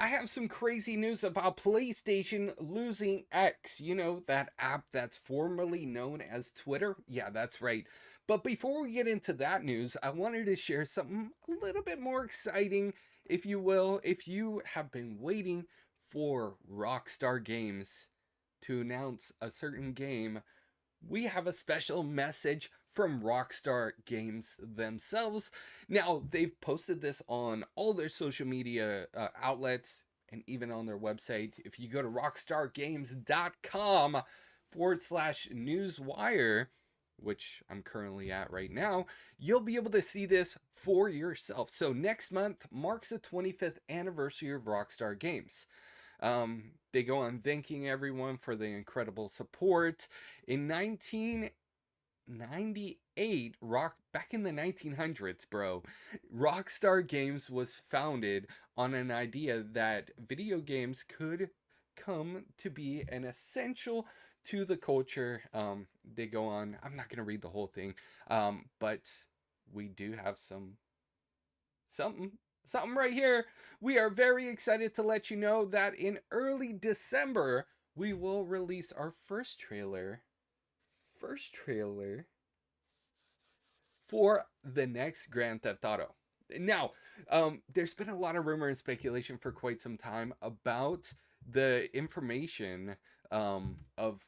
I have some crazy news about PlayStation losing X. You know, that app that's formerly known as Twitter? Yeah, that's right. But before we get into that news, I wanted to share something a little bit more exciting, if you will. If you have been waiting for RockStar Games to announce a certain game, we have a special message from RockStar Games themselves. Now, they've posted this on all their social media outlets and even on their website. If you go to rockstargames.com/newswire, which I'm currently at right now, you'll be able to see this for yourself. So, next month marks the 25th anniversary of Rockstar Games. They go on thanking everyone for the incredible support. In 1998, back in the 1900s, bro, Rockstar Games was founded on an idea that video games could come to be an essential to the culture. They go on. I'm not gonna read the whole thing, but we do have something something right here. We are very excited to let you know that in early December we will release our first trailer for the next Grand Theft Auto. Now, there's been a lot of rumor and speculation for quite some time about the information of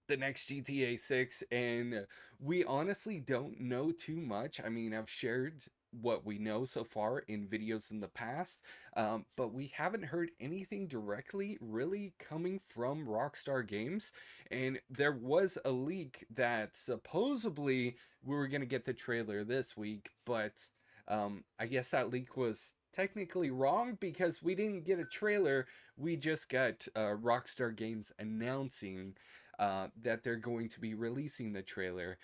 the next GTA 6, and we honestly don't know too much. I mean, I've shared what we know so far in videos in the past, but we haven't heard anything directly really coming from Rockstar Games. And there was a leak that supposedly we were going to get the trailer this week, but I guess that leak was technically wrong because we didn't get a trailer. We just got Rockstar Games announcing that they're going to be releasing the trailer,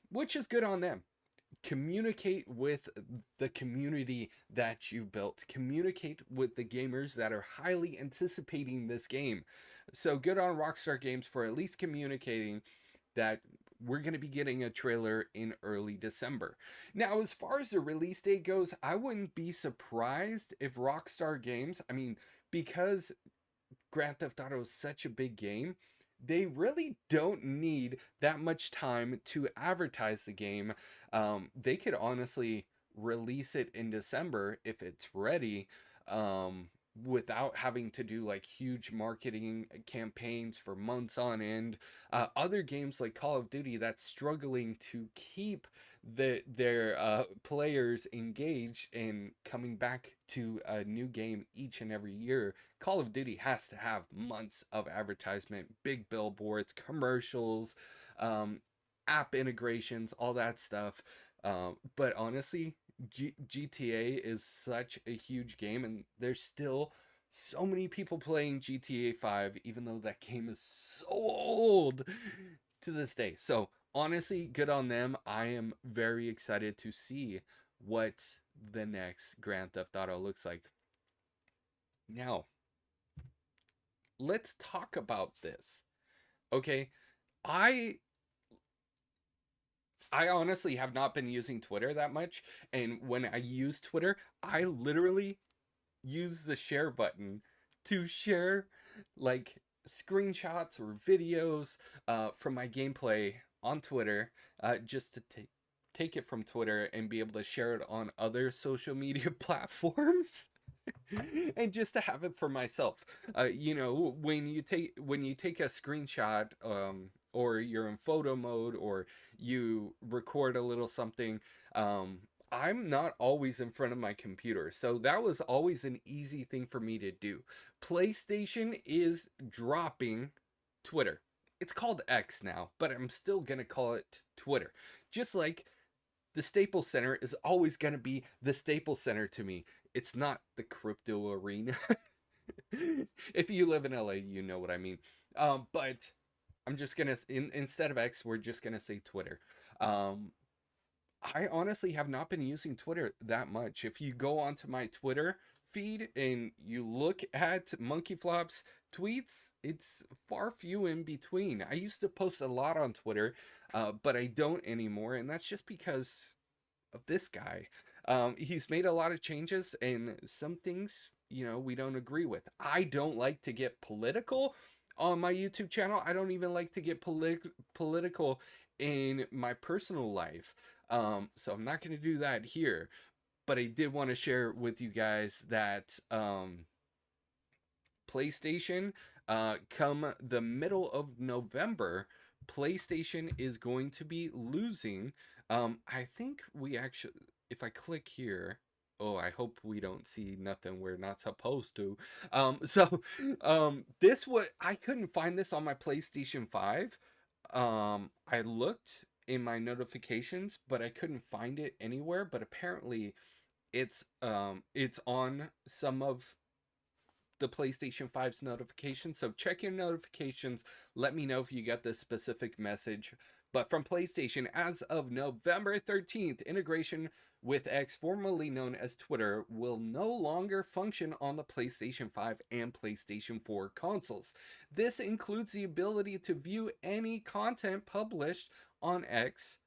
which is good on them. Communicate with the community that you built. Communicate with the gamers that are highly anticipating this game. So good on Rockstar Games for at least communicating that we're going to be getting a trailer in early December. Now, as far as the release date goes, I wouldn't be surprised if Rockstar Games, I mean, because Grand Theft Auto is such a big game, they really don't need that much time to advertise the game. They could honestly release it in December if it's ready, without having to do like huge marketing campaigns for months on end. Other games like Call of Duty that's struggling to keep their players engaged and coming back to a new game each and every year. Call of Duty has to have months of advertisement, big billboards, commercials, um, app integrations, all that stuff. But honestly, GTA is such a huge game, and there's still so many people playing GTA 5, even though that game is so old to this day. So, honestly, good on them. I am very excited to see what the next Grand Theft Auto looks like. Now, let's talk about this. Okay, I I honestly have not been using Twitter that much, and when I use Twitter, I literally use the share button to share like screenshots or videos from my gameplay on Twitter, just to take it from Twitter and be able to share it on other social media platforms. And just to have it for myself. When you take a screenshot, or you're in photo mode, or you record a little something, I'm not always in front of my computer, so that was always an easy thing for me to do. PlayStation is dropping Twitter. It's called X now, but I'm still gonna call it Twitter. Just like the Staples Center is always going to be the Staples Center to me. It's not the crypto arena. If you live in LA, you know what I mean. But I'm just gonna instead of X, we're just gonna say Twitter. Um, I honestly have not been using Twitter that much. If you go onto my Twitter feed and you look at MonkeyFlop's tweets, it's far few in between. I used to post a lot on Twitter, but I don't anymore, and that's just because of this guy. He's made a lot of changes, and some things, we don't agree with. I don't like to get political on my YouTube channel. I don't even like to get political in my personal life. So I'm not going to do that here. But I did want to share with you guys that PlayStation, come the middle of November, PlayStation is going to be losing. I think we actually, if I click here, oh, I hope we don't see nothing we're not supposed to. This what I couldn't find this on my PlayStation 5. I looked in my notifications, but I couldn't find it anywhere. But apparently, it's on some of the PlayStation 5's notifications. So check your notifications. Let me know if you get this specific message. But from PlayStation, as of November 13th, integration with X, formerly known as Twitter, will no longer function on the PlayStation 5 and PlayStation 4 consoles. This includes the ability to view any content published on X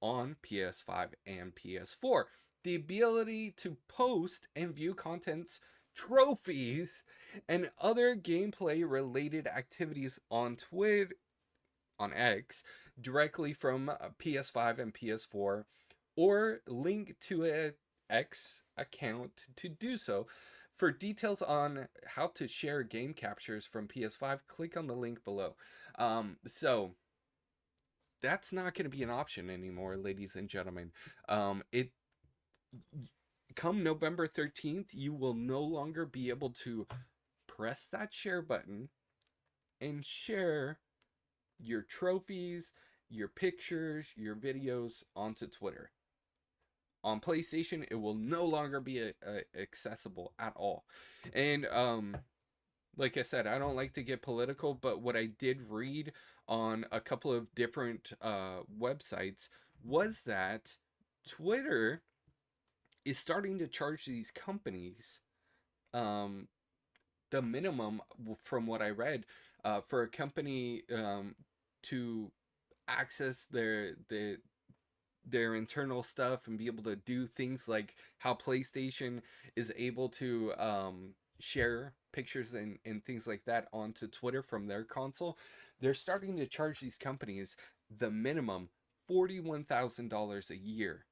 on PS5 and PS4. The ability to post and view contents, trophies, and other gameplay related activities on Twitter, on X, directly from PS5 and PS4, or link to a X account to do so. For details on how to share game captures from PS5, click on the link below. So that's not going to be an option anymore, ladies and gentlemen. It come November 13th, you will no longer be able to press that share button and share your trophies, your pictures, your videos onto Twitter. On PlayStation, it will no longer be accessible at all. And like I said, I don't like to get political, but what I did read on a couple of different websites was that Twitter is starting to charge these companies um, the minimum, from what I read, for a company to access their internal stuff and be able to do things like how PlayStation is able to share pictures and things like that onto Twitter from their console. They're starting to charge these companies the minimum $41,000 a year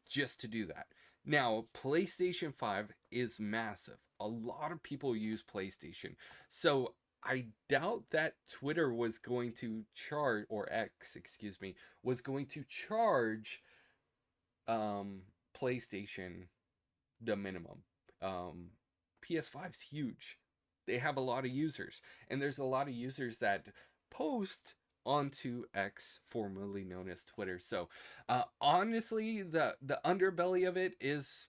just to do that. Now, PlayStation 5 is massive. A lot of people use PlayStation. So I doubt that Twitter was going to charge, or X, excuse me, was going to charge PlayStation the minimum. PS5's huge. They have a lot of users, and there's a lot of users that post onto X, formerly known as Twitter. So, honestly, the underbelly of it is,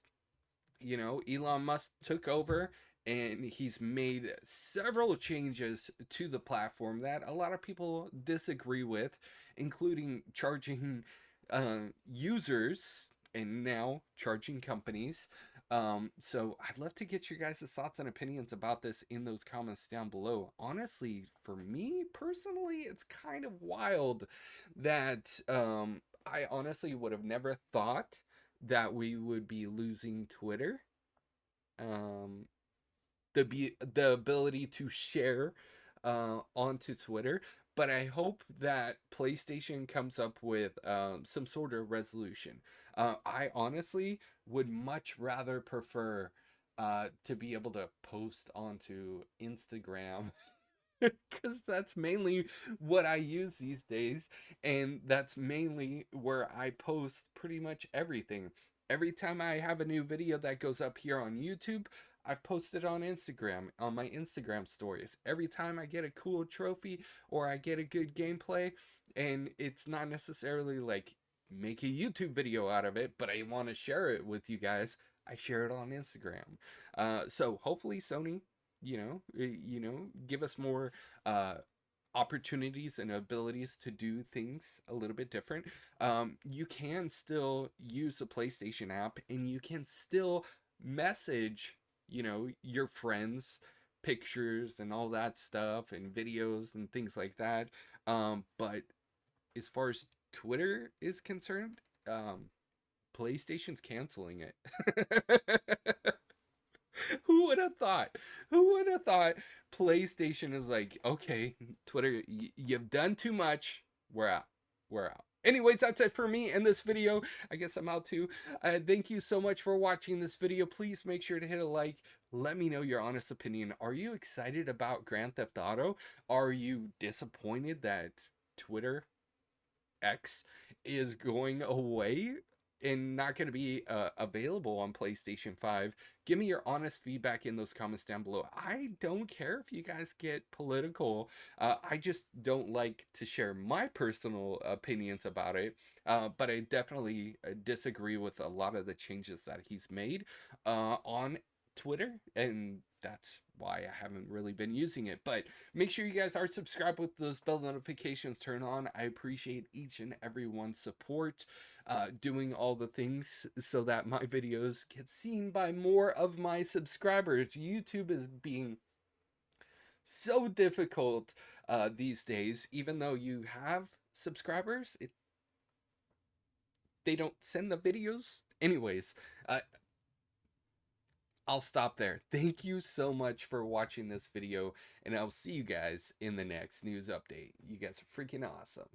Elon Musk took over and he's made several changes to the platform that a lot of people disagree with, including charging users and now charging companies. So I'd love to get your guys' thoughts and opinions about this in those comments down below. Honestly, for me personally, it's kind of wild that I honestly would have never thought that we would be losing Twitter. Um, the ability to share onto Twitter. But I hope that PlayStation comes up with some sort of resolution. I honestly would much rather prefer to be able to post onto Instagram because that's mainly what I use these days, and that's mainly where I post pretty much everything. Every time I have a new video that goes up here on YouTube, I post it on Instagram, on my Instagram stories. Every time I get a cool trophy or I get a good gameplay, and it's not necessarily like make a YouTube video out of it, but I want to share it with you guys, I share it on Instagram. So hopefully Sony, give us more opportunities and abilities to do things a little bit different. You can still use the PlayStation app and you can still message, your friends, pictures and all that stuff and videos and things like that. But as far as Twitter is concerned, PlayStation's canceling it. Who would have thought? Who would have thought PlayStation is like, okay, Twitter, you've done too much. We're out. We're out. Anyways, that's it for me in this video. I guess I'm out too. Thank you so much for watching this video. Please make sure to hit a like. Let me know your honest opinion. Are you excited about Grand Theft Auto? Are you disappointed that Twitter X is going away and not going to be available on PlayStation 5? Give me your honest feedback in those comments down below. I don't care if you guys get political. I just don't like to share my personal opinions about it. But I definitely disagree with a lot of the changes that he's made on Twitter, and that's why I haven't really been using it. But make sure you guys are subscribed with those bell notifications turned on. I appreciate each and everyone's support, doing all the things so that my videos get seen by more of my subscribers. YouTube is being so difficult these days. Even though you have subscribers, they don't send the videos. Anyways, I'll stop there. Thank you so much for watching this video, and I'll see you guys in the next news update. You guys are freaking awesome.